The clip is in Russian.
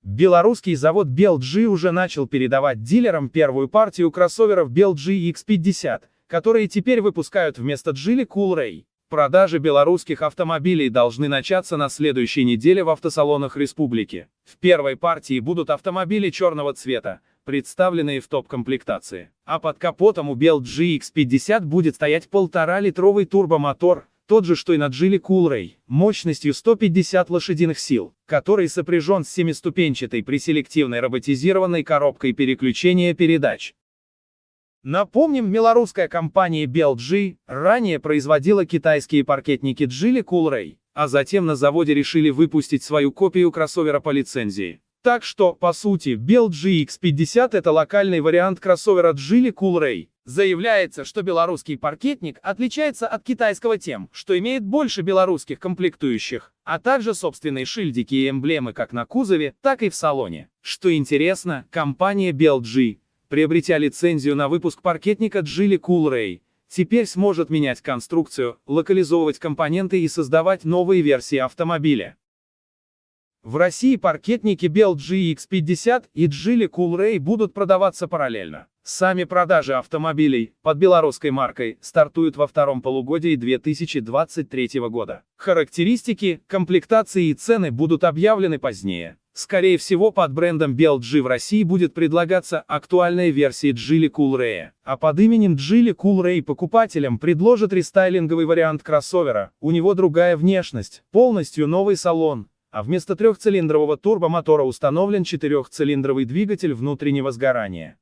Белорусский завод BeLG уже начал передавать дилерам первую партию кроссоверов BeLG X50, которые теперь выпускают вместо Geely Coolray. Продажи белорусских автомобилей должны начаться на следующей неделе в автосалонах республики. В первой партии будут автомобили черного цвета, представленные в топ-комплектации. А под капотом у BeLG X50 будет стоять 1,5-литровый турбомотор, тот же, что и на Geely Coolray, мощностью 150 лошадиных сил, который сопряжен с семиступенчатой преселективной роботизированной коробкой переключения передач. Напомним, белорусская компания BeLG ранее производила китайские паркетники Geely Coolray, а затем на заводе решили выпустить свою копию кроссовера по лицензии. Так что, по сути, BeLG X50 это локальный вариант кроссовера Geely Coolray. Заявляется, что белорусский паркетник отличается от китайского тем, что имеет больше белорусских комплектующих, а также собственные шильдики и эмблемы как на кузове, так и в салоне. Что интересно, компания BeLG, приобретя лицензию на выпуск паркетника Geely Coolray, теперь сможет менять конструкцию, локализовывать компоненты и создавать новые версии автомобиля. В России паркетники BeLG X50 и Geely Coolray будут продаваться параллельно. Сами продажи автомобилей под белорусской маркой стартуют во втором полугодии 2023 года. Характеристики, комплектации и цены будут объявлены позднее. Скорее всего, под брендом BeLG в России будет предлагаться актуальная версия Geely Coolray, а под именем Geely Coolray покупателям предложат рестайлинговый вариант кроссовера. У него другая внешность, полностью новый салон, а вместо трехцилиндрового турбомотора установлен четырехцилиндровый двигатель внутреннего сгорания.